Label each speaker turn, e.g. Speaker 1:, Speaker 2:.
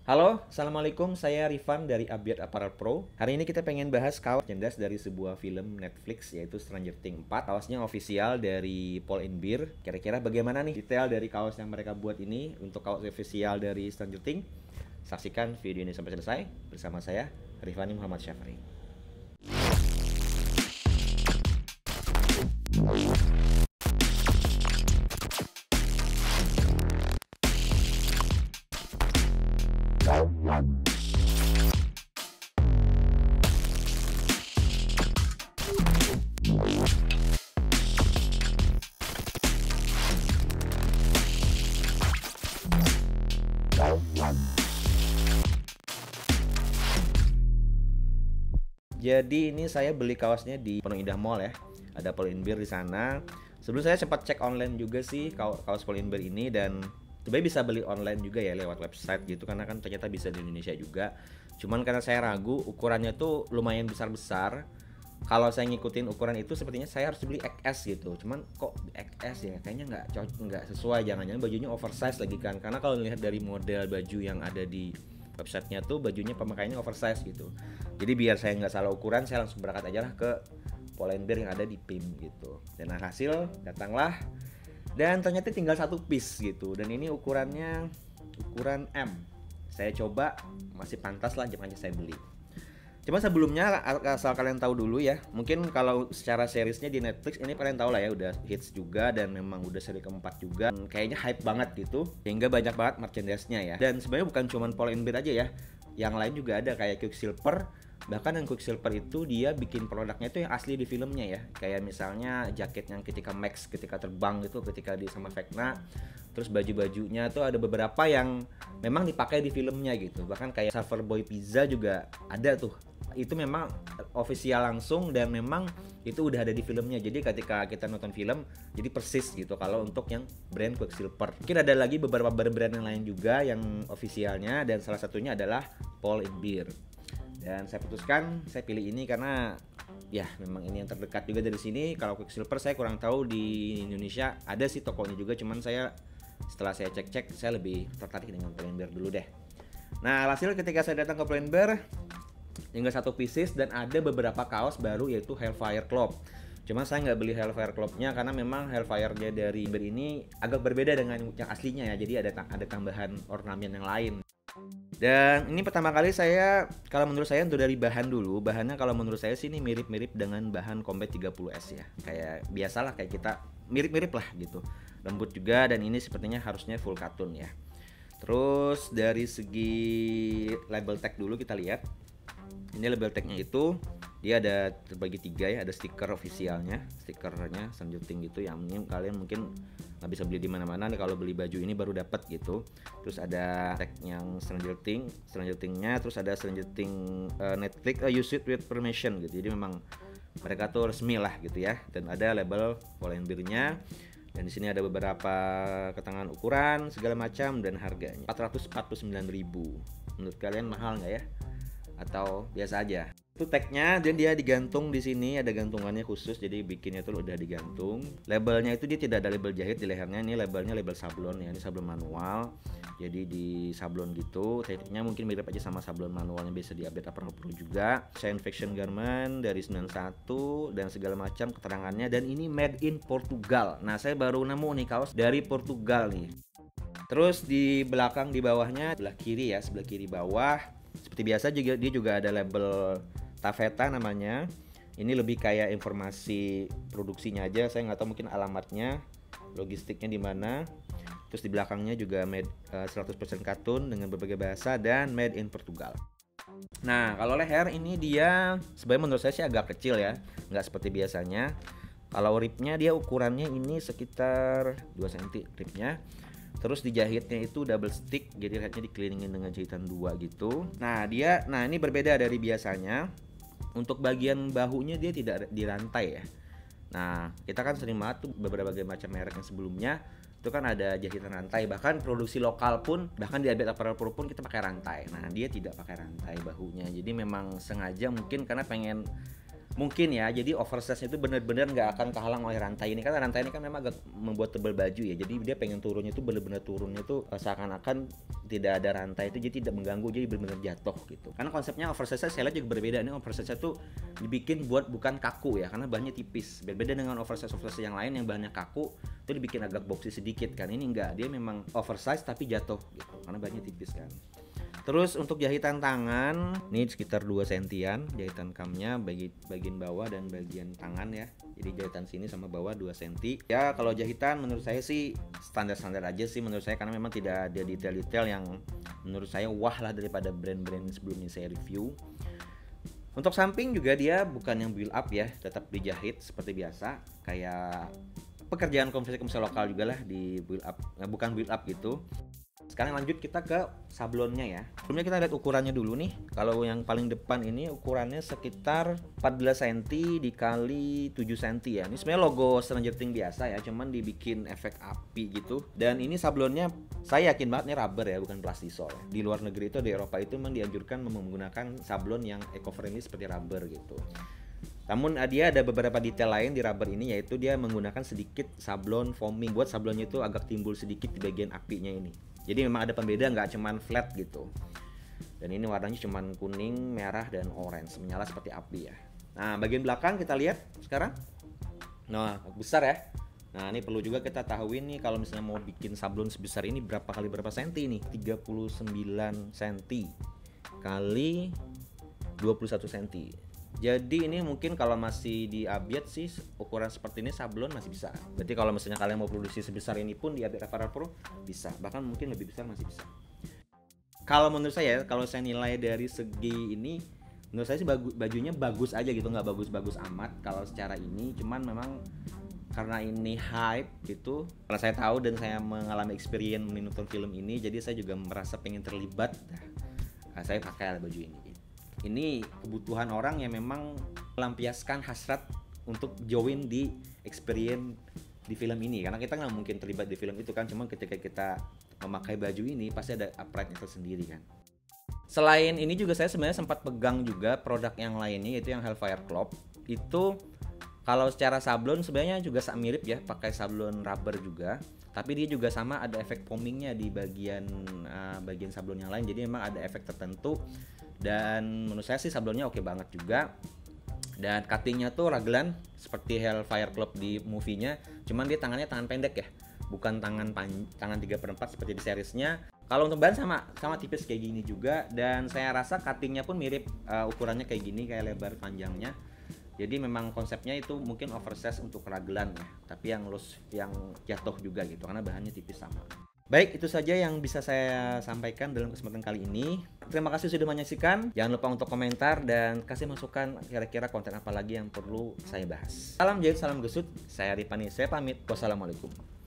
Speaker 1: Halo, Assalamualaikum, saya Rifan dari Abiyat Apparel Pro. Hari ini kita pengen bahas kaos merchandise dari sebuah film Netflix yaitu Stranger Things 4. Kaosnya official dari Paul and Bear. Kira-kira bagaimana nih detail dari kaos yang mereka buat ini untuk kaos official dari Stranger Things? Saksikan video ini sampai selesai bersama saya, Rifani Muhammad Syafari. Jadi ini saya beli kaosnya di Pondok Indah Mall ya. Ada Paul and Bear di sana. Sebelum saya sempat cek online juga sih kaos Paul and Bear ini, dan sebenarnya bisa beli online juga ya lewat website gitu karena kan ternyata bisa di Indonesia juga. Cuman karena saya ragu ukurannya tuh lumayan besar-besar. Kalau saya ngikutin ukuran itu sepertinya saya harus beli XS gitu. Cuman kok XS ya kayaknya nggak sesuai, jangan-jangan bajunya oversize lagi kan. Karena kalau lihat dari model baju yang ada di websitenya tuh bajunya pemakaiannya oversize gitu. Jadi biar saya nggak salah ukuran, saya langsung berangkat aja lah ke Paul and Bear yang ada di PIM gitu. Dan hasil datanglah, dan ternyata tinggal satu piece gitu. Dan ini ukurannya ukuran M. Saya coba masih pantas lah, jangan aja saya beli. Cuma sebelumnya asal kalian tahu dulu ya, mungkin kalau secara seriesnya di Netflix ini kalian tahu lah ya, udah hits juga dan memang udah seri keempat juga. Kayaknya hype banget gitu, sehingga banyak banget merchandise-nya ya. Dan sebenarnya bukan cuma Paul and Bear aja ya, yang lain juga ada kayak Quicksilver. Bahkan yang Quicksilver itu dia bikin produknya itu yang asli di filmnya ya. Kayak misalnya jaket yang ketika Max ketika terbang gitu, ketika di sama Vecna. Terus baju-bajunya tuh ada beberapa yang memang dipakai di filmnya gitu. Bahkan kayak Server Boy Pizza juga ada tuh. Itu memang official langsung dan memang itu udah ada di filmnya. Jadi ketika kita nonton film jadi persis gitu kalau untuk yang brand Quicksilver. Mungkin ada lagi beberapa brand yang lain juga yang officialnya, dan salah satunya adalah Paul and Bear. Dan saya putuskan saya pilih ini karena ya memang ini yang terdekat juga dari sini. Kalau Quicksilver saya kurang tahu di Indonesia, ada sih tokonya juga, cuman setelah saya cek-cek saya lebih tertarik dengan Paul and Bear dulu deh. Nah, hasil ketika saya datang ke Paul and Bear tinggal satu pieces dan ada beberapa kaos baru yaitu Hellfire Club. Cuma saya nggak beli Hellfire Club-nya karena memang Hellfire-nya dari Bear ini agak berbeda dengan yang aslinya ya. Jadi ada tambahan ornamen yang lain. Dan ini pertama kali saya, kalau menurut saya untuk dari bahan dulu, bahannya kalau menurut saya sih ini mirip-mirip dengan bahan Combat 30S ya. Kayak biasalah, kayak kita mirip-mirip lah gitu. Lembut juga, dan ini sepertinya harusnya full katun ya. Terus dari segi label tag dulu kita lihat. Ini label tagnya itu dia ada terbagi tiga ya, ada stiker officialnya, stikernya Stranger Things gitu yang kalian mungkin nggak bisa beli di mana-mana nih, kalau beli baju ini baru dapat gitu. Terus ada tag yang Stranger Things-nya, terus ada Stranger Things Netflix use it with permission gitu. Jadi memang mereka tuh resmi lah gitu ya. Dan ada label Paul and Bear-nya. Dan di sini ada beberapa keterangan ukuran segala macam dan harganya 449.000. Menurut kalian mahal nggak ya? Atau biasa aja? Itu tagnya, dan dia digantung di sini, ada gantungannya khusus, jadi bikinnya tuh udah digantung. Labelnya itu dia tidak ada label jahit di lehernya, ini labelnya label sablon ya, ini sablon manual. Jadi di sablon gitu, tekniknya mungkin mirip aja sama sablon manual yang biasa di Abiyat Apparel Pro juga. Science Fiction Garment dari 91 dan segala macam keterangannya, dan ini made in Portugal. Nah, saya baru nemu nih kaos dari Portugal nih. Terus di belakang di bawahnya, sebelah kiri ya, sebelah kiri bawah, seperti biasa juga dia juga ada label Tafeta namanya. Ini lebih kayak informasi produksinya aja, saya nggak tahu mungkin alamatnya, logistiknya di mana. Terus di belakangnya juga made 100% katun dengan berbagai bahasa dan made in Portugal. Nah, kalau leher ini dia sebenarnya menurut saya sih agak kecil ya, nggak seperti biasanya. Kalau ribnya dia ukurannya ini sekitar 2 cm ribnya. Terus dijahitnya itu double stick, jadi headnya dikelilingin dengan jahitan 2 gitu. Nah ini berbeda dari biasanya. Untuk bagian bahunya dia tidak dirantai ya. Nah, kita kan sering banget tuh beberapa macam merek yang sebelumnya itu kan ada jahitan rantai. Bahkan produksi lokal pun, bahkan di Abiyat Apparel Pro pun kita pakai rantai. Nah, dia tidak pakai rantai bahunya. Jadi memang sengaja mungkin karena pengen Mungkin ya, jadi oversize itu benar-benar nggak akan kehalang oleh rantai ini, karena rantai ini kan memang agak membuat tebal baju ya, jadi dia pengen turunnya itu benar-benar turunnya tuh seakan-akan tidak ada rantai itu, jadi tidak mengganggu, jadi benar-benar jatuh gitu. Karena konsepnya oversize saya lihat juga berbeda. Ini oversize tuh dibikin buat bukan kaku ya, karena bahannya tipis. Berbeda dengan oversize yang lain yang bahannya kaku, itu dibikin agak boxy sedikit kan. Ini enggak, dia memang oversize tapi jatuh gitu, karena bahannya tipis kan. Terus untuk jahitan tangan, ini sekitar 2 sentian jahitan kamnya bagian bawah dan bagian tangan ya. Jadi jahitan sini sama bawah 2 senti. Ya kalau jahitan menurut saya sih standar-standar aja sih menurut saya, karena memang tidak ada detail-detail yang menurut saya wah lah daripada brand-brand sebelumnya saya review. Untuk samping juga dia bukan yang build up ya, tetap dijahit seperti biasa. Kayak pekerjaan konveksi lokal juga lah di build up, bukan build up gitu. Sekarang lanjut kita ke sablonnya ya. Sebelumnya kita lihat ukurannya dulu nih. Kalau yang paling depan ini ukurannya sekitar 14 cm dikali 7 cm ya. Ini sebenarnya logo Stranger Things biasa ya, cuman dibikin efek api gitu. Dan ini sablonnya saya yakin banget nih rubber ya, bukan plastisol ya. Di luar negeri itu, di Eropa itu memang dianjurkan menggunakan sablon yang eco-friendly seperti rubber gitu. Namun dia ada beberapa detail lain di rubber ini, yaitu dia menggunakan sedikit sablon foaming buat sablonnya itu agak timbul sedikit di bagian apinya ini. Jadi memang ada pembeda, nggak cuman flat gitu. Dan ini warnanya cuman kuning, merah, dan orange, menyala seperti api ya. Nah bagian belakang kita lihat sekarang. Nah besar ya. Nah ini perlu juga kita tahu nih, kalau misalnya mau bikin sablon sebesar ini berapa kali berapa senti nih? 39 cm kali 21 cm. Jadi ini mungkin kalau masih di Abiat sih ukuran seperti ini sablon masih bisa. Berarti kalau misalnya kalian mau produksi sebesar ini pun di Abiat Apparel Pro bisa, bahkan mungkin lebih besar masih bisa. Kalau menurut saya, kalau saya nilai dari segi ini, menurut saya sih bajunya bagus aja gitu, nggak bagus-bagus amat kalau secara ini. Cuman memang karena ini hype gitu, karena saya tahu dan saya mengalami experience menonton film ini, jadi saya juga merasa pengen terlibat. Nah, saya pakai baju ini. Ini kebutuhan orang yang memang melampiaskan hasrat untuk join di experience di film ini, karena kita nggak mungkin terlibat di film itu kan, cuma ketika kita memakai baju ini pasti ada pride-nya tersendiri kan. Selain ini juga saya sebenarnya sempat pegang juga produk yang lainnya, yaitu yang Hellfire Club. Itu kalau secara sablon sebenarnya juga mirip ya, pakai sablon rubber juga, tapi dia juga sama ada efek foamingnya di bagian sablon yang lain, jadi memang ada efek tertentu. Dan menurut saya sih sablonnya oke banget juga. Dan cuttingnya tuh raglan seperti Hellfire Club di movie-nya, cuman dia tangannya tangan pendek ya, bukan tangan 3/4 seperti di seriesnya. Kalau untuk bahan sama tipis kayak gini juga, dan saya rasa cuttingnya pun mirip, ukurannya kayak gini, kayak lebar panjangnya. Jadi memang konsepnya itu mungkin oversize untuk raglan ya, tapi yang loose, yang jatuh juga gitu, karena bahannya tipis sama. Baik, itu saja yang bisa saya sampaikan dalam kesempatan kali ini. Terima kasih sudah menyaksikan. Jangan lupa untuk komentar dan kasih masukan kira-kira konten apa lagi yang perlu saya bahas. Salam jahit, salam gesut. Saya Ripani, saya pamit. Wassalamualaikum.